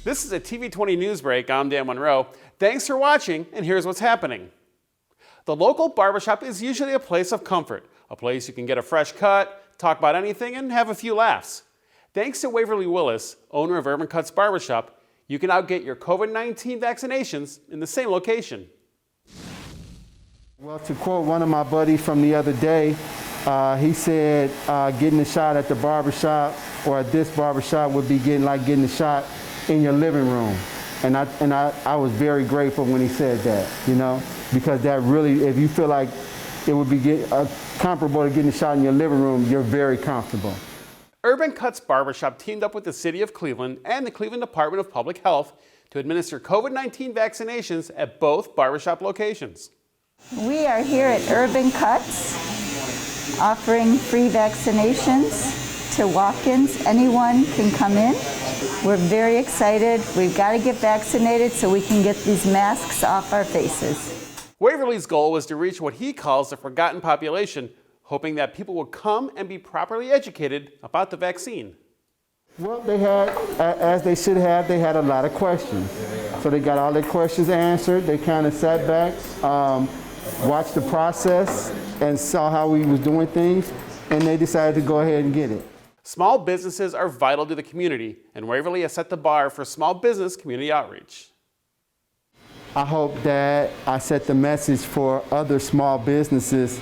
This is a TV20 news break. I'm Dan Monroe. Thanks for watching, and here's what's happening. The local barbershop is usually a place of comfort, a place you can get a fresh cut, talk about anything, and have a few laughs. Thanks to Waverly Willis, owner of Urban Kutz Barbershop, you can now get your COVID-19 vaccinations in the same location. Well, to quote one of my buddies from the other day, he said getting a shot at the barbershop or at this barbershop would be getting a shot in your living room. And I was very grateful when he said that, you know, because that really, if you feel like it would be comparable to getting a shot in your living room, you're very comfortable. Urban Kutz Barbershop teamed up with the City of Cleveland and the Cleveland Department of Public Health to administer COVID-19 vaccinations at both barbershop locations. We are here at Urban Kutz offering free vaccinations to walk-ins. Anyone can come in. We're very excited. We've got to get vaccinated so we can get these masks off our faces. Waverly's goal was to reach what he calls the forgotten population, hoping that people would come and be properly educated about the vaccine. Well, they had, as they should have, they had a lot of questions. So they got all their questions answered. They kind of sat back, watched the process, and saw how we was doing things, and they decided to go ahead and get it. Small businesses are vital to the community, and Waverly has set the bar for small business community outreach. I hope that I set the message for other small businesses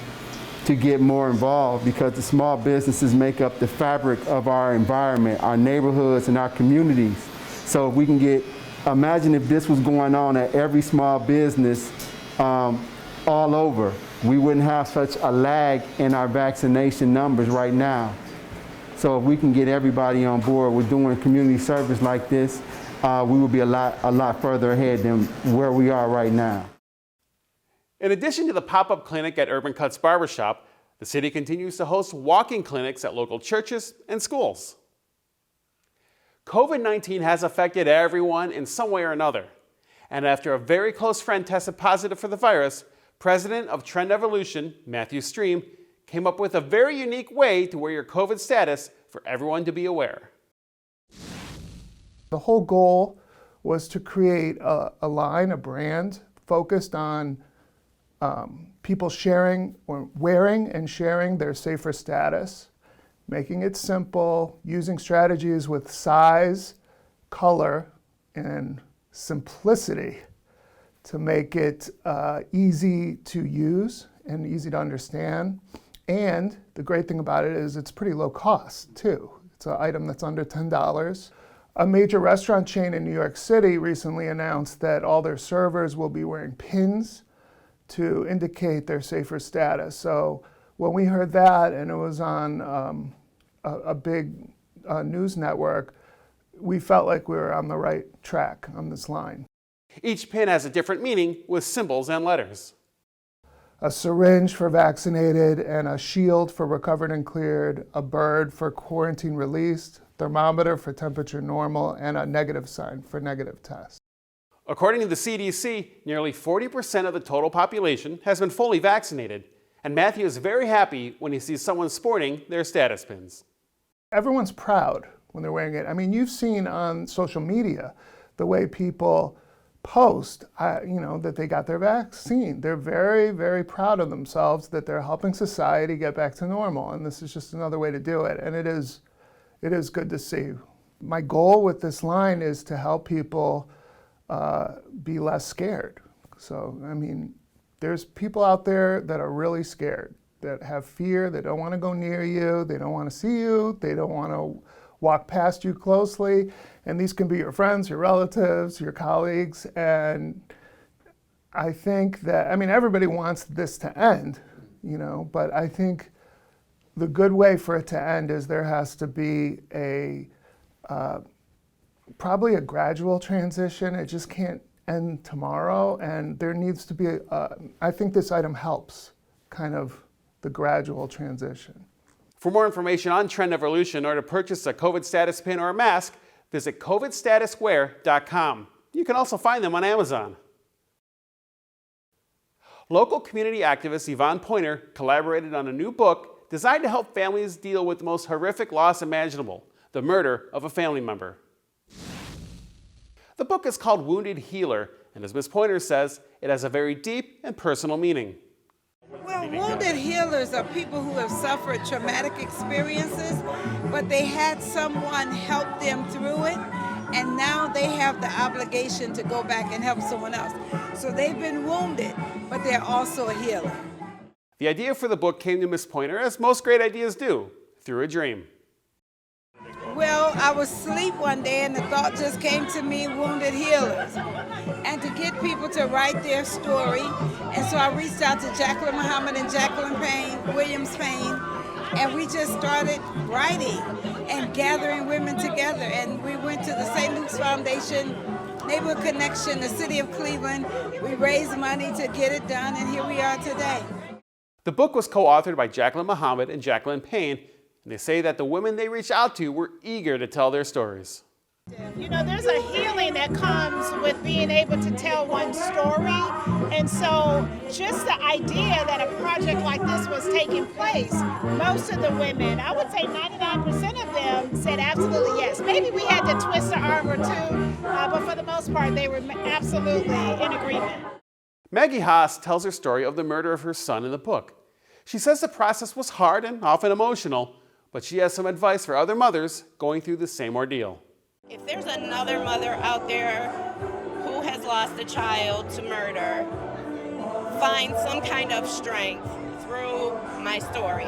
to get more involved, because the small businesses make up the fabric of our environment, our neighborhoods, and our communities. So if we can imagine if this was going on at every small business all over, we wouldn't have such a lag in our vaccination numbers right now. So if we can get everybody on board with doing community service like this, we will be a lot further ahead than where we are right now. In addition to the pop-up clinic at Urban Kutz Barbershop, the city continues to host walk-in clinics at local churches and schools. COVID-19 has affected everyone in some way or another. And after a very close friend tested positive for the virus, President of Trend Evolution, Matthew Stream, came up with a very unique way to wear your COVID status for everyone to be aware. The whole goal was to create a line, a brand, focused on people sharing or wearing and sharing their safer status, making it simple, using strategies with size, color, and simplicity to make it easy to use and easy to understand. And the great thing about it is it's pretty low cost too. It's an item that's under $10. A major restaurant chain in New York City recently announced that all their servers will be wearing pins to indicate their safer status. So when we heard that, and it was on a big news network, we felt like we were on the right track on this line. Each pin has a different meaning with symbols and letters. A syringe for vaccinated, and a shield for recovered and cleared, a bird for quarantine released, thermometer for temperature normal, and a negative sign for negative test. According to the CDC, nearly 40% of the total population has been fully vaccinated, and Matthew is very happy when he sees someone sporting their status pins. Everyone's proud when they're wearing it. I mean, you've seen on social media the way people post, that they got their vaccine. They're very, very proud of themselves that they're helping society get back to normal, and this is just another way to do it, and it is good to see. My goal with this line is to help people be less scared. So, I mean, there's people out there that are really scared, that have fear, they don't want to go near you, they don't want to see you, they don't want to walk past you closely, and these can be your friends, your relatives, your colleagues, and I think that, everybody wants this to end, but I think the good way for it to end is there has to be probably a gradual transition. It just can't end tomorrow, and there needs to be, I think this item helps kind of the gradual transition. For more information on Trend Evolution or to purchase a COVID status pin or a mask, visit covidstatuswear.com. You can also find them on Amazon. Local community activist Yvonne Pointer collaborated on a new book designed to help families deal with the most horrific loss imaginable, the murder of a family member. The book is called Wounded Healer, and as Ms. Pointer says, it has a very deep and personal meaning. Well, wounded healers are people who have suffered traumatic experiences, but they had someone help them through it, and now they have the obligation to go back and help someone else. So they've been wounded, but they're also a healer. The idea for the book came to Ms. Pointer, as most great ideas do, through a dream. Well, I was asleep one day and the thought just came to me, wounded healers. And to get people to write their story. And so I reached out to Jacqueline Muhammad and Jacqueline Williams Payne, and we just started writing and gathering women together. And we went to the St. Luke's Foundation, Neighborhood Connection, the City of Cleveland. We raised money to get it done, and here we are today. The book was co-authored by Jacqueline Muhammad and Jacqueline Payne, and they say that the women they reached out to were eager to tell their stories. You know, there's a healing that comes with being able to tell one story. And so just the idea that a project like this was taking place, most of the women, I would say 99% of them said absolutely yes. Maybe we had to twist an arm or two, but for the most part, they were absolutely in agreement. Maggie Haas tells her story of the murder of her son in the book. She says the process was hard and often emotional, but she has some advice for other mothers going through the same ordeal. If there's another mother out there who has lost a child to murder, find some kind of strength through my story.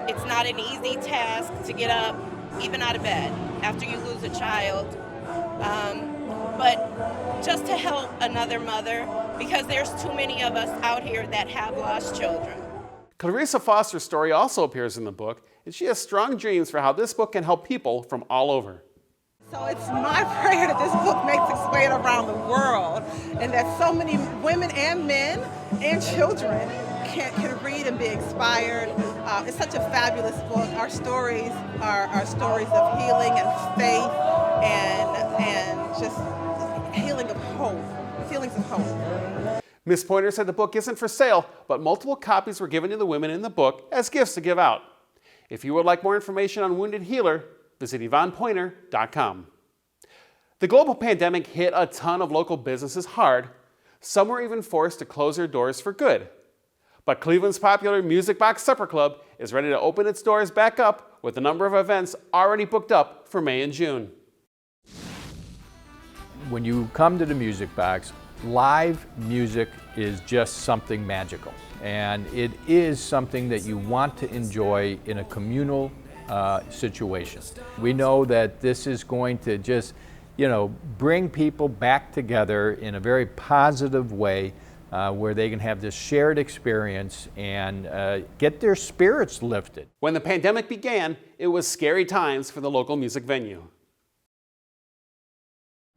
It's not an easy task to get up, even out of bed, after you lose a child. But just to help another mother, because there's too many of us out here that have lost children. Clarissa Foster's story also appears in the book, and she has strong dreams for how this book can help people from all over. So it's my prayer that this book makes its way around the world, and that so many women and men and children can read and be inspired. It's such a fabulous book. Our stories are stories of healing and faith and just healing of hope, feelings of hope. Ms. Pointer said the book isn't for sale, but multiple copies were given to the women in the book as gifts to give out. If you would like more information on Wounded Healer, visit YvonnePointer.com. The global pandemic hit a ton of local businesses hard. Some were even forced to close their doors for good. But Cleveland's popular Music Box Supper Club is ready to open its doors back up with a number of events already booked up for May and June. When you come to the Music Box, live music is just something magical. And it is something that you want to enjoy in a communal situation. We know that this is going to just, bring people back together in a very positive way where they can have this shared experience and get their spirits lifted. When the pandemic began, it was scary times for the local music venue.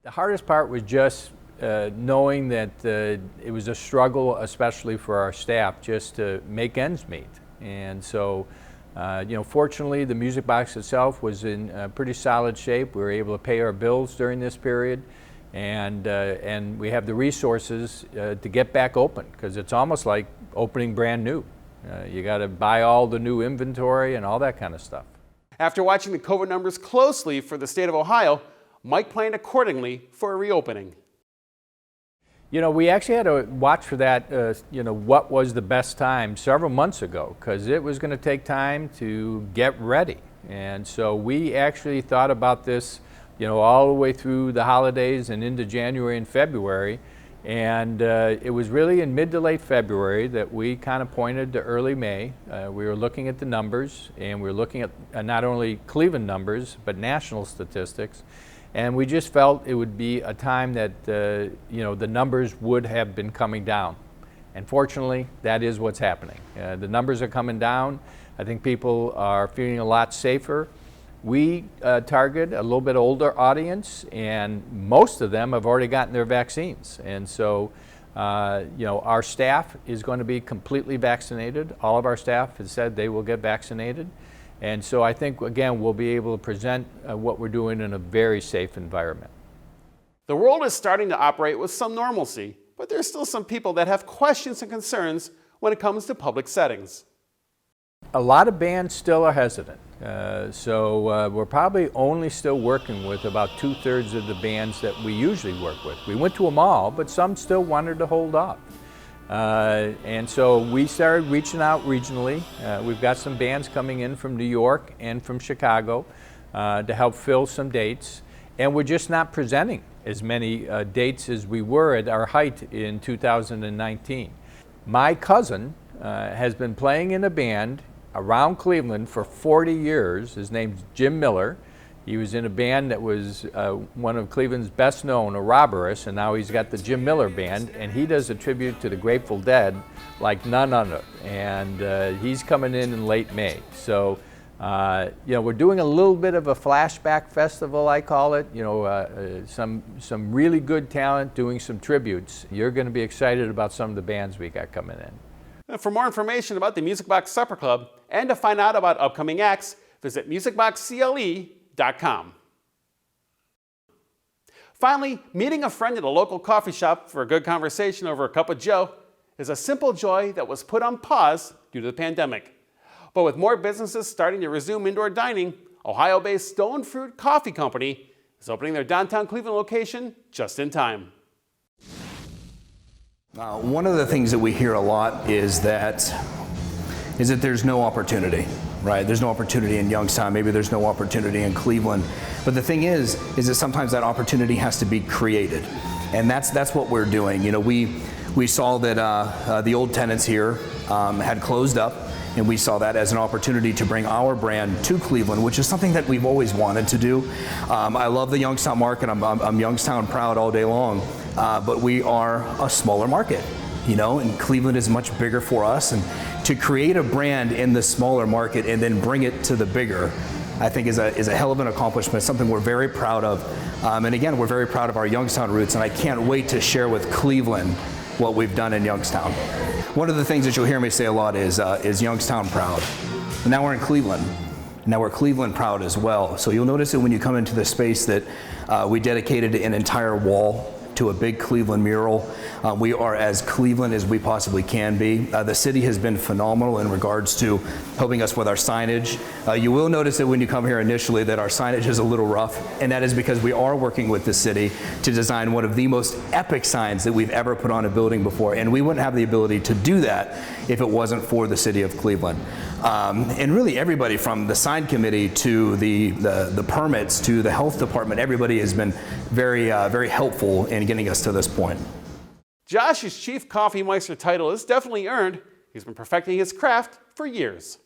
The hardest part was just knowing that it was a struggle, especially for our staff, just to make ends meet. And so, fortunately, the Music Box itself was in pretty solid shape. We were able to pay our bills during this period, and we have the resources to get back open, because it's almost like opening brand new. You got to buy all the new inventory and all that kind of stuff. After watching the COVID numbers closely for the state of Ohio, Mike planned accordingly for a reopening. We actually had to watch for that, what was the best time several months ago, because it was going to take time to get ready. And so we actually thought about this, all the way through the holidays and into January and February. And it was really in mid to late February that we kind of pointed to early May. We were looking at the numbers, and we were looking at not only Cleveland numbers, but national statistics. And we just felt it would be a time that the numbers would have been coming down. And fortunately, that is what's happening. The numbers are coming down. I think people are feeling a lot safer. We target a little bit older audience, and most of them have already gotten their vaccines. And so, our staff is going to be completely vaccinated. All of our staff has said they will get vaccinated. And so I think, again, we'll be able to present what we're doing in a very safe environment. The world is starting to operate with some normalcy, but there's still some people that have questions and concerns when it comes to public settings. A lot of bands still are hesitant. So we're probably only still working with about 2/3 of the bands that we usually work with. We went to them all, but some still wanted to hold off. And so we started reaching out regionally. We've got some bands coming in from New York and from Chicago to help fill some dates. And we're just not presenting as many dates as we were at our height in 2019. My cousin has been playing in a band around Cleveland for 40 years. His name's Jim Miller. He was in a band that was one of Cleveland's best known, Barbershop, and now he's got the Jim Miller Band, and he does a tribute to the Grateful Dead like none other. And he's coming in late May. So, you know, we're doing a little bit of a flashback festival, I call it. You know, some really good talent doing some tributes. You're going to be excited about some of the bands we got coming in. And for more information about the Music Box Supper Club and to find out about upcoming acts, visit musicboxcle.com. Finally, meeting a friend at a local coffee shop for a good conversation over a cup of joe is a simple joy that was put on pause due to the pandemic. But with more businesses starting to resume indoor dining, Ohio-based StoneFruit Coffee Company is opening their downtown Cleveland location just in time. One of the things that we hear a lot is that there's no opportunity, right? There's no opportunity in Youngstown, maybe there's no opportunity in Cleveland. But the thing is that sometimes that opportunity has to be created. And that's what we're doing. You know, we saw that the old tenants here had closed up, and we saw that as an opportunity to bring our brand to Cleveland, which is something that we've always wanted to do. I love the Youngstown market. I'm Youngstown proud all day long, but we are a smaller market, you know, and Cleveland is much bigger for us. And to create a brand in the smaller market and then bring it to the bigger, I think is a hell of an accomplishment, something we're very proud of. And again, we're very proud of our Youngstown roots, and I can't wait to share with Cleveland what we've done in Youngstown. One of the things that you'll hear me say a lot is Youngstown proud. And now we're in Cleveland. Now we're Cleveland proud as well. So you'll notice that when you come into the space that we dedicated an entire wall to a big Cleveland mural. We are as Cleveland as we possibly can be. The city has been phenomenal in regards to helping us with our signage. You will notice that when you come here initially that our signage is a little rough, and that is because we are working with the city to design one of the most epic signs that we've ever put on a building before, and we wouldn't have the ability to do that if it wasn't for the city of Cleveland. And really everybody from the sign committee to the permits to the health department, everybody has been very helpful in getting us to this point. Josh's Chief Coffee Meister title is definitely earned. He's been perfecting his craft for years.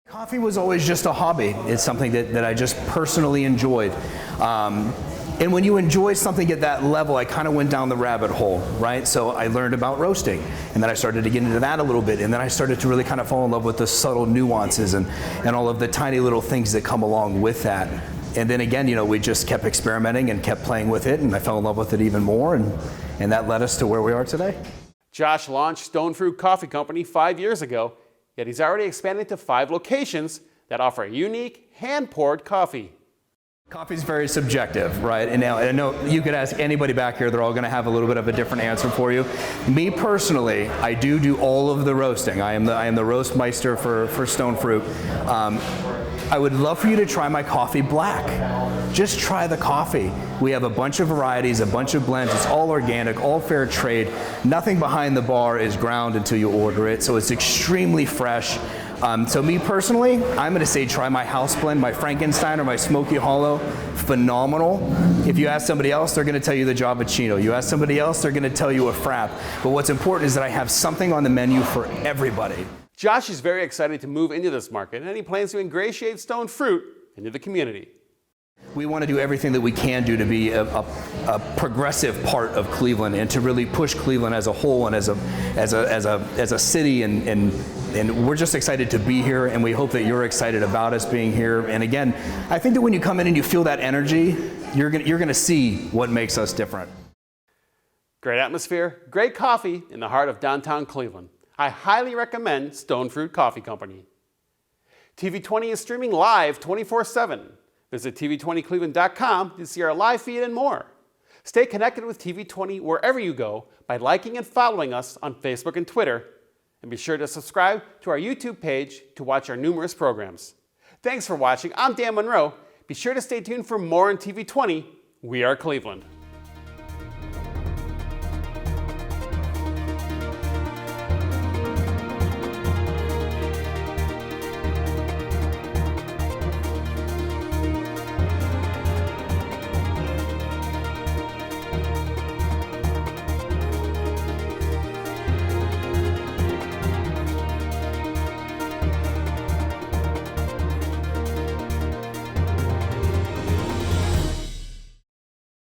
Coffee was always just a hobby. It's something that I just personally enjoyed. And when you enjoy something at that level, I kind of went down the rabbit hole, right? So I learned about roasting, and then I started to get into that a little bit, and then I started to really kind of fall in love with the subtle nuances and all of the tiny little things that come along with that. And then again, you know, we just kept experimenting and kept playing with it, and I fell in love with it even more, and that led us to where we are today. Josh launched StoneFruit Coffee Company 5 years ago, yet he's already expanded to 5 locations that offer unique hand-poured coffee. Coffee is very subjective, right? And now I know you could ask anybody back here, they're all going to have a little bit of a different answer for you. Me personally, I do all of the roasting. I am the roast meister for StoneFruit. I would love for you to try my coffee black. Just try the coffee. We have a bunch of varieties, a bunch of blends. It's all organic, all fair trade. Nothing behind the bar is ground until you order it, so it's extremely fresh. So me personally, I'm going to say try my house blend, my Frankenstein or my Smoky Hollow. Phenomenal. If you ask somebody else, they're going to tell you the Javachino. You ask somebody else, they're going to tell you a frap. But what's important is that I have something on the menu for everybody. Josh is very excited to move into this market, and he plans to ingratiate StoneFruit into the community. We want to do everything that we can do to be a progressive part of Cleveland and to really push Cleveland as a whole and as a city, and we're just excited to be here, and we hope that you're excited about us being here. And again, I think that when you come in and you feel that energy, you're going to see what makes us different. Great atmosphere, great coffee in the heart of downtown Cleveland. I highly recommend StoneFruit Coffee Company. TV20 is streaming live 24/7. Visit TV20cleveland.com to see our live feed and more. Stay connected with TV20 wherever you go by liking and following us on Facebook and Twitter. And be sure to subscribe to our YouTube page to watch our numerous programs. Thanks for watching. I'm Dan Monroe. Be sure to stay tuned for more on TV20. We are Cleveland.